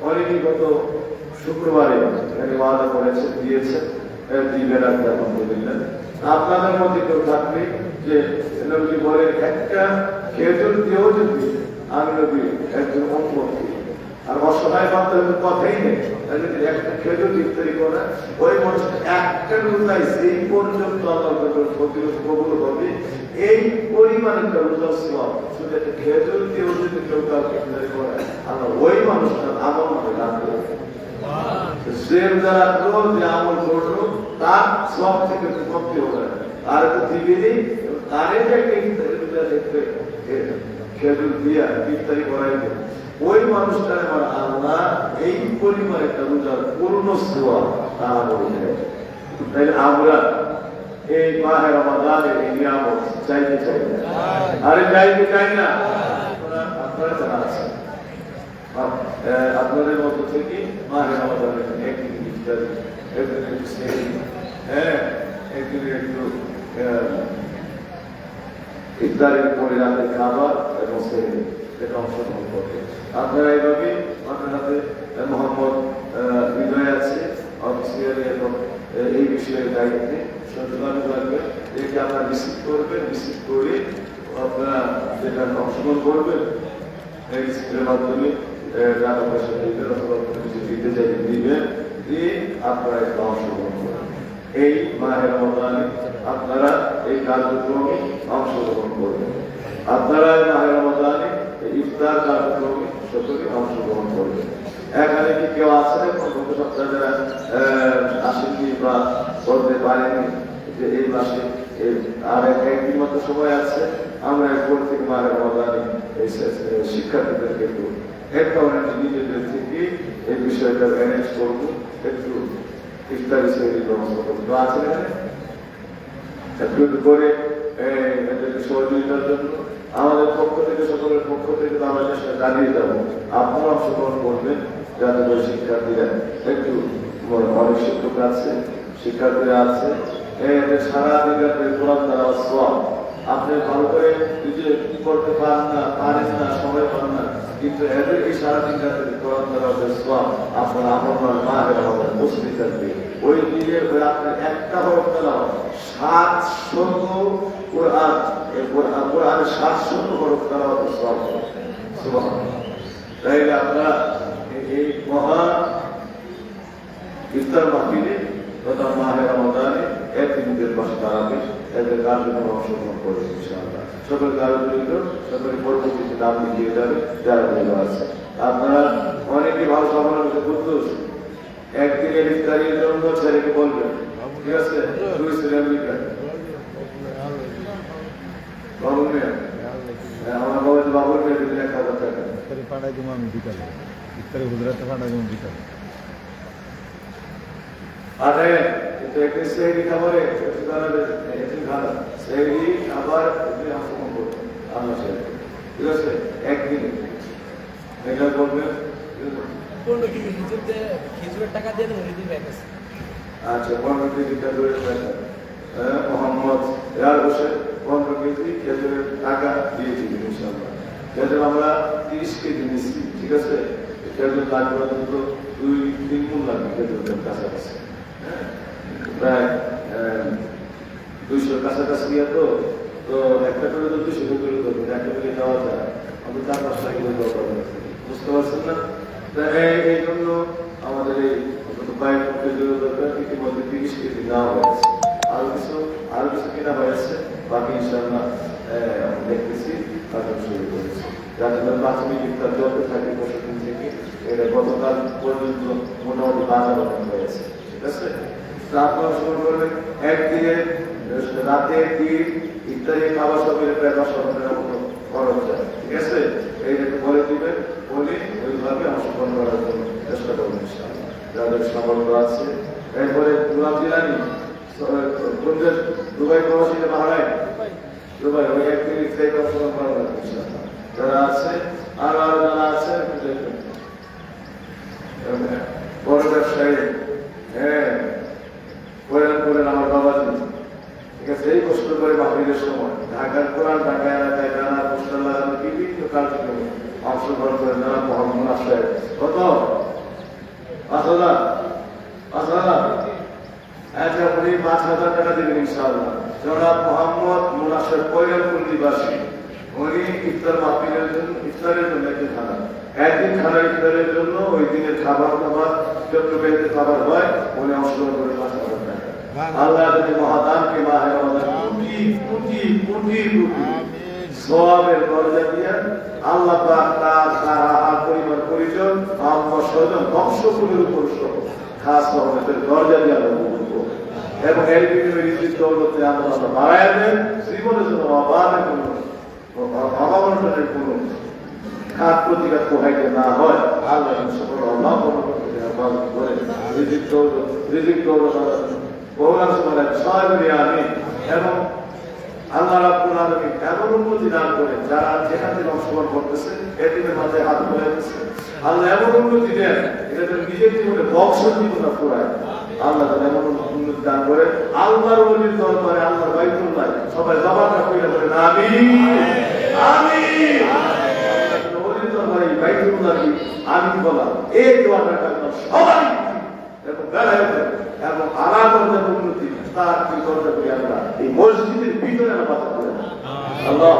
অনেকেই গত শুক্রবারে ওয়াদা করেছেন, দিয়েছেন, দিবেন আলহামদুলিল্লাহ। আপনাদের মধ্যে কেউ থাকবে যে নবী বলেন একটা খেজুর দিয়েও যদি আমি নবী একজন উম্মতকে আর অসহায় বান্দাদের কথাই নেই, যদি একটা খেজুর ইফতারি করা ওই মানুষ একটা রোজায় সেই পর্যন্ত আল্লাহ প্রতিরোধ কবুল হবে, এই পরিমাণ একটা রোজা সওয়াব শুধু একটা খেজুর দিয়েও যদি কেউ কাউকে ইফতারি করে আল্লাহ ওই মানুষটার আমল নামে রাখবে। যে রোজা রাখলো, যে আমল করলো, তার সব থেকে কমতি হবে আর একটু দিবি তার একটা ইফতারি রোজা দেখবে খেজুর দিয়া ইফতারি করাইবে, ওই মানুষটার আমার আল্লাহ এই পরিমাণ একটা রোজার পূর্ণ সওয়াব তারা বলছে। তাই আমরা এই মাহে রমাদানের এই নিয়ামত চাইতে চাই না, আরে চাইতে চাই না। আপনারা যারা আছেন আপনাদের মধ্যে থেকে মাহে রমাদানের একদিন ইফতারি, একদিন একদিন একটু ইফতারের পরে রাতে খাবার এবং সেহরি এটা অংশগ্রহণ করবে। আপনারা এইভাবে আপনার হাতে মোহাম্মদ হৃদয় আছে অফিসিয়ালি এবং এই বিষয়ের দায়িত্বে সচেতন থাকবেন। একে আপনারা রিসিভ করবেন, রিসিভ করে আপনারা যেটা অংশগ্রহণ করবেন এই রিসিভের মাধ্যমে টাকা পয়সা দিবেন অথবা কিছু দিতে চাইলে দিবেন, দিয়ে আপনারা একটা অংশগ্রহণ করবেন। এই মাহে রমাদানে আপনারা এই কার্যক্রমে অংশগ্রহণ করবেন। আপনারা মাহে রমাদানে ইফতার কার্যক্রমে সকলে অংশগ্রহণ করবেন। এখানে কি কেউ আছে গত সপ্তাহে যারা আসেনি বা করতে পারেনি যে এই মাসে আর একদিন মতো সময় আছে, আমরা এরপর থেকে মাহে রমাদানে শিক্ষার্থীদেরকে একটু নিজেদের থেকে এই বিষয়টা ম্যানেজ করবো, একটু ইফতারি সেহরির ব্যবস্থা করবো। আছে একটু করে এদেরকে সহযোগিতার জন্য আমাদের পক্ষ থেকে, সকলের পক্ষ থেকে আমরা চেষ্টা চালিয়ে যাবো। আপনারা অংশগ্রহণ করবেন যাতে করে শিক্ষার্থীরা একটু, অনেক শিক্ষক আছে, শিক্ষার্থীরা আছে, সারা দিন কোরআন দ্বারা সওয়াব আপনি ভালো করে নিজে করতে পারেন না, সময় পান না, কিন্তু এদের এই সারাদিন রাতে কোরআন দ্বারা সওয়াব আপনার আমার মায়ের আমাদের উপস্থিত থাকবে। ওই দিনে আপনার একটা হরফ তেলাওয়াত 700 কোরআন 700 হরফ তেলাওয়াত সওয়াব। সুবহানাল্লাহ। তাই আপনারা এই মহান ইফতার মাহফিলে তথা মাহে রমাদানে একদিনের পাশে দাঁড়াবে, এদের কার্যক্রম অংশগ্রহণ করবে ইনশাআল্লাহ। সকল কার্যজড়িত সকলের পরবর্তীতে নাম লিখিয়ে যাবে যারা ভালো আছে। আপনারা অনেকে ভালো সফলতা করতে একদিনের ইফতারির জন্য ছেলেকে বলবেন, ঠিক আছে? দুই ছেলে আমেরিকা বাবুর মেয়ে, আমার বাবা বাবুর মেয়ে 1000 টাকা ইফতারি পাঠাই দেবো আমি বিকালে, ইফতারি হুজরাতে পাঠাই দেবো বিকালে। আরে এটা একটা সেহরি খাবারে সেহরি আবার অংশগ্রহণ করবেন আল্লাহ সাহেব, ঠিক আছে? একদিনে এটা করবেন। খেজুরের টাকা দিয়ে আচ্ছা 15 কেজি খেজুরের টাকা মোহাম্মদ রেয়ার হোসেন 15 কেজি খেজুরের টাকা দিয়েছি ইনশাআল্লাহ। খেজুর আমরা 30 কেজি নিচ্ছি, ঠিক আছে? খেজুর লাগবে তো 2-3 গুণ লাগবে খেজুরের কাছাকাছি, প্রায় 200 কাছাকাছি তো একটা করে তো 200 করে দেবো, একটা করে দেওয়া যায়, আমাদের 4-5 কিলো দেওয়া যাবে, বুঝতে পারছেন না? এই জন্য আমাদের এই বাইক খেজুর দরকার, ইতিমধ্যে 30 কেজি নেওয়া হয়েছে, আরো কিছু কেনা হয়েছে, বাকি ইনশাআল্লাহ দেখতেছি কাজ শুরু করেছি, যাতে প্রাথমিক ইফতার চলতে থাকে 10 দিন থেকে। এটা গতকাল পর্যন্ত মোটামুটি 12 হয়েছে, ঠিক আছে? আপনারা শুরু করবেন একদিনে রাতে দিন ইত্যাদি খাবার সবের প্রায় 10 টাকার মতো খরচ যায়, ঠিক আছে? এইটাকে বলে দিবেন, বলে ওইভাবে অংশগ্রহণ করার জন্য চেষ্টা করবেন যাদের সামর্থ্য আছে। এরপরে গোলাপ জিলানি দুবাই প্রবাসীরা বাহারায় দুবাই ওই একদিন ইত্যাদি অংশগ্রহণ করা লাগবে যারা আছে, আরো যারা আছে বড় ব্যবসায়ী অংশগ্রহণ করে যারা মোহাম্মদ আসে কত 5,000 5,000 আচ্ছা উনি 5,000 টাকা দেবেন ইনশাআল্লাহ। জনাব মোহাম্মদ মুনাসের কৈরামপুর নিবাসী, উনি ইফতার মাহফিলের জন্য ইফতারের জন্য একদিন খানা ইফতারের জন্য ওই দিনের খাবার চট্টগ্রামে খাবার হয়, উনি অংশগ্রহণ করে 5,000 টাকা। আল্লাহ যদি মহাদানকে মাহে রমাদান কোটি কোটি কোটি কোটি সওয়াবের দরজা দিয়ে আল্লাহ পাক তার পরিবার পরিজন আত্মীয় স্বজন বংশকুলের উপর সহ খাস রহমতের দরজা দিয়ে আল্লাহ এবং এর ভিতরে রিজিক দৌলতে আল্লাহ বাড়ায় দেন, জীবনের জন্য অভাবনের কোনো খাত প্রতিঘাত পোহাইতে না হয়। আল্লাহ সকল আল্লাহ করে রিজিক দৌলত বহুলাম সময় সহায় আমি এবং আল্লাহ রাব্বুল আলামিন এমন উন্নতি দান করে যারা যেখান থেকে অংশগ্রহণ করতেছে এটিদের মাথায় হাত ধরে দিচ্ছে। আল্লাহ এমন উন্নতি দেন এটা নিজের জীবনে বংশ জীবনটা পুরায়। আল্লাহ এমন উন্নতি দান করে আল্লাহর ওলির দরবারে আল্লাহর বাইতুল্লাহ সবাই জবানটা কইরা বলেন আমিন আমিন। আল্লাহর ওলির দরবারে বাইতুল্লাহ আমিন বলা এই দোয়াটা আমরা সবাই এবং বেলায় এবং আলাদা উন্নতি তার কি করতে করি আমরা এই মসজিদের ভিতরে আমরা বাস করে আল্লাহ।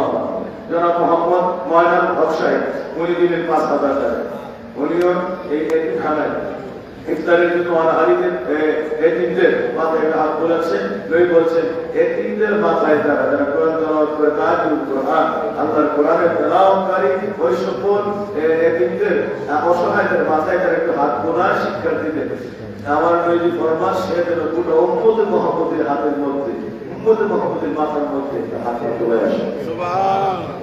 জনাব মোহাম্মদ ময়নাল হক সাহেব উনি দিলেন 5,000 টাকা। উনিও এই খানায় ইফতারের জন্য এতিমদের মাথায় হাত বলেছেন নই বলছেন এতিমদের মাথায় যারা যারা কোরআন তেলাওয়াত করে তাজুল কোরআন আল্লাহর কোরআনের তেলাওয়াতকারী ওই সকল এতিমদের অসহায়দের মাথায় তারা একটু হাত বোলায় শিক্ষার্থীদের আমার নবী ফরমান সে যেন পুরো উম্মতে মুহাম্মদের হাতের মধ্যে উম্মতে মুহাম্মদের মাথার মধ্যে হাতে চলে আসে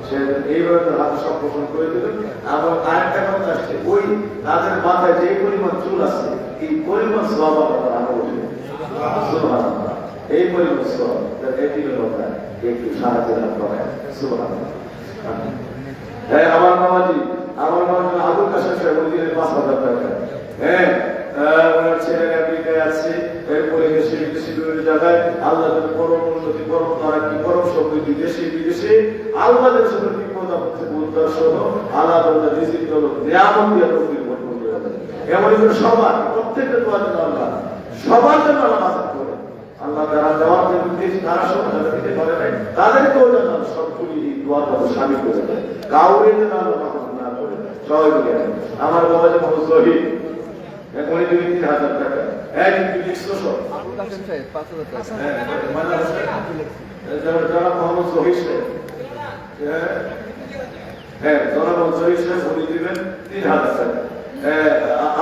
সে এইভাবে তার হাত সম্পর্ক করে দেবে। আবার আরেকটা কথা আসছে ওই তাদের মাথায় যে পরিমাণ চুল আছে এই পরিমাণ সওয়াব আল্লাহ আরো উঠবে সুবহানাল্লাহ। এই পরিমাণ সওয়াব এটি হলো একটু সাহায্য করে সুবহানাল্লাহ। হ্যাঁ আমার বাবাজি আবুল কাশেম সাহেব উনি দিলেন 5,000 টাকা। হ্যাঁ ওনার ছেলের আমেরিকায় আছে, এরপরে দেশে বিদেশে বিভিন্ন জায়গায় আল্লাহ পরম উন্নতি পরম তারাকি পরম সমৃদ্ধি দেশে বিদেশে আল্লাহদের সাথে বিপদ আপদে উদ্ধার সহ আল্লাহ তাআলা রিজিক দৌলত নিয়ামত দিয়ে তৌফিক বর্ষণ করে দেন। এমন করে সবার প্রত্যেকটা দোয়া যেন আল্লাহ সবার জন্য আল্লাহ মাফ করে আল্লাহ যারা দেওয়ার জন্য দিয়েছে তারা সব যারা দিতে পারে নাই তাদেরকেও যেন সবগুলি এই দোয়ার মধ্যে শামিল করে দেয়, কাউরে যেন আল্লাহ মাফ না করে। সবাই বলে আমার বাবা যে মোহাম্মদ শহীদ উনি দিলেন 3,000 টাকা। এক যারা মোহাম্মদ শহীদ উনি দিবেন 3,000 টাকা।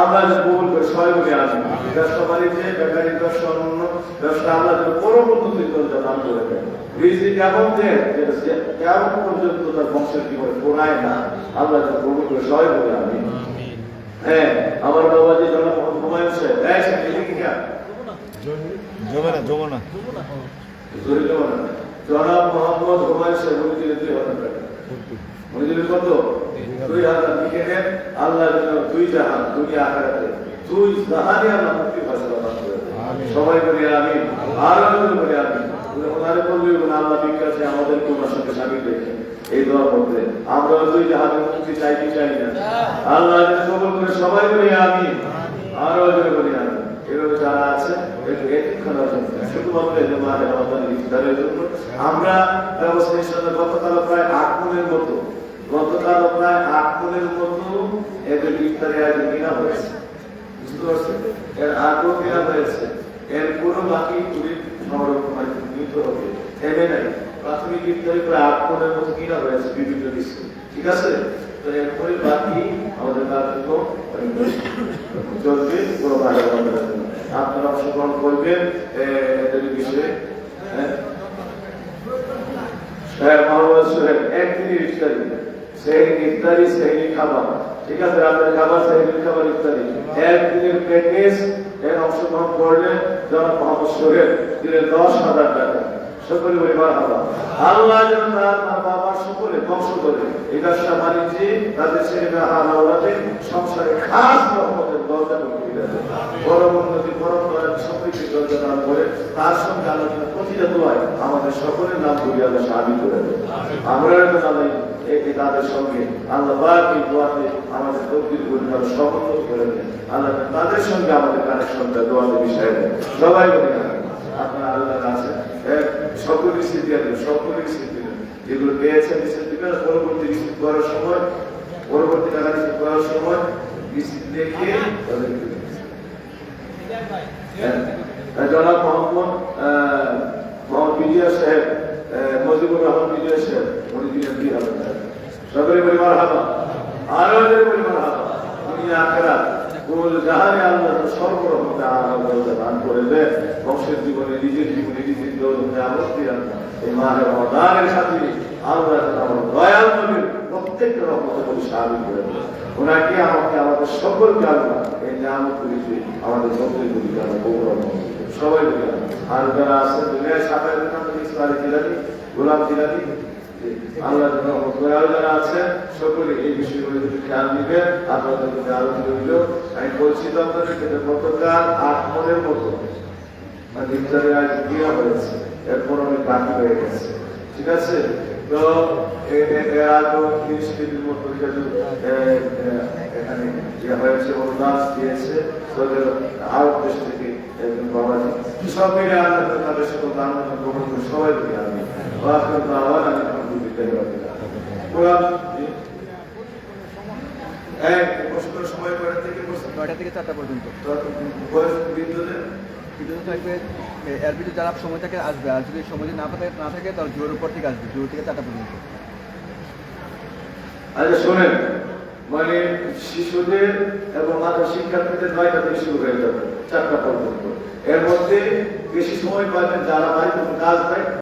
আমরা কবুল করে সবাই বলে আসি ব্যবসা বাণিজ্যে বেকারি ব্যবসা অন্য ব্যবসা আল্লাহ পরবর্তী দান করে দেন। রিজিক এমন দেন কেমন পর্যন্ত তার বংশের জীবনে পোড়ায় না। আল্লাহ কবুল করে সবাই বলে আমি। হ্যাঁ আমার বাবাজি জনাব হুমায়ুন সাহেব জনাব মোহাম্মদ হুমায়ুন সাহেব উনি দিলেন 2,000 টাকা। উনি দিলেন কত 2,000 লিখে নেন। আল্লাহ যেন 2 জাহান দুনিয়া আখিরাতে 2 জাহানে আল্লাহ মুক্তি ফয়সালা দান করে দেন। সবাই বলি আমিন আর বলি আমিন। ওনারে বলবেন আল্লাহ বিকাশে আমাদের কোনার সাথে সামিল রেখে এই দোয়া করতে আমরা 2 জাহানের মুক্তি চাই কি চাই না। আল্লাহ কবুল করে সবাই বলি আমিন আরো বলি আমিন। এভাবে যারা আছে এতিমখানার জন্য শুধুমাত্র এই মাহে রমাদান ইফতারের জন্য আমরা ব্যবস্থা হিসেবে গতকাল প্রায় 8 মণের মতো এদের ইফতারে আয়োজন কিনা হয়েছে। বুঝতে পারছেন এর আগেও কিনা হয়েছে। এর কোনো বাকি সংরক্ষণ নিতে হবে থেমে নাই। প্রাথমিক ইফতারি প্রায় 8 মণের মতো কিনা হয়েছে বিভিন্ন দেশে। ঠিক আছে তো এরপরে বাকি আমাদের কার্যক্রম চলবে পুরো মাহে রমাদানের জন্য। আপনারা অংশগ্রহণ করবেন এদের বিষয়ে। একদিনের ইফতারি ইফতারি সেহরি খাবার ঠিক আছে রাতের খাবার সেহরি খাবার ইফতারি একদিনের প্যাকেজ এর অংশগ্রহণ করলেন জনাব মোহাম্মদ সোহেল দিলেন 10,000 টাকা। সকলে পরিবার হবা আল্লাহ যেন তার বাবার সকলে বংশ করে এই ব্যবসা বাণিজ্যে তাদের ছেলেমেয়ে হালাওয়াতে সংসারে খাস রহমতের দরজা খুলে দেয়, পরম উন্নতি পরম সমৃদ্ধি দরজা দান করে তার সঙ্গে আলোচনা প্রতিটা দোয়ায় আমাদের সকলের নাম করিয়া শামিল করে দেয়। আমরা তাদের সঙ্গে আল্লাহ পাক এই দোয়াতে আমাদের তকদির গুলো আরো সমন্বয় করে দেন। আল্লাহ তাদের সঙ্গে আমাদের কানেকশনটা দোয়াতে বিষয় দেন। সবাই বলি না আপনার আল্লাহ আছে সকলের স্মৃতি আছে, সকলের স্মৃতি যেগুলো পেয়েছেন স্মৃতি পরবর্তী রিসিভ করার সময়, পরবর্তী টাকা রিসিভ করার সময় রিসিভ দেখে তাদেরকে জনাব মোহাম্মদ বিজয় সাহেব, মজিবুর রহমান বিজয় সাহেব, উনি দিলেন 2000 টাকা। সকলে বলি মারহাবা, আরো বলি মারহাবা। দুনিয়া আখিরাত কুল জাহানে আল্লাহ সর্বরকম দান করে দেন। বংশের জীবনে, নিজের জীবনে, নিজের দৌলতে আলোক এই মাহে রমাদানের সাথে আল্লাহ আমার দয়াল নবীর প্রত্যেকটা রহমতের সাহায্য করে দেন। ওনাকে আমাকে আমাদের সকলকে আল্লাহ এই নিয়ামতগুলি আমাদের মধ্যগুলি আমরা গৌরব সবাই বলি। আর যারা আছে দুনিয়ার সাথে ইসলামী জিলানি, গোলাম জিলানি, আল্লাহ দয়াল যারা আছে সকলে এই বিষয়গুলো যদি খেয়াল দিবেন। আপনাদের মধ্যে আলোচনা হইল আমি বলছি তো আপনাদের গতকাল 8 মনের মতো ইফতারে আজ দেওয়া হয়েছে, এরপর অনেক বাকি হয়ে গেছে। ঠিক আছে, তো আরো 30 কেজির মতো এখানে হয়েছে, অনুদান দিয়েছে আরব দেশ থেকে বাবাজি সব মিলে আমরা তাদের সাথে গ্রহণ করে সবাই মিলে আমি আবার আমি সময় কয়টা থেকে 9টা থেকে 4টা পর্যন্ত বিদ্যুৎ থাকবে। এর ভিতরে যারা সময় থাকে আসবে, আর যদি সময় না থাকে তাহলে জোরের উপর থেকে আসবে, জোর থেকে 4টা পর্যন্ত। আচ্ছা শোনেন, মানে শিশুদের এবং মাথা শিক্ষার্থীদের 9টা থেকে শুরু হয়ে যাবে 4টা পর্যন্ত। এর মধ্যে বেশি সময় পাবেন যারা বাড়িতে কাজ পায়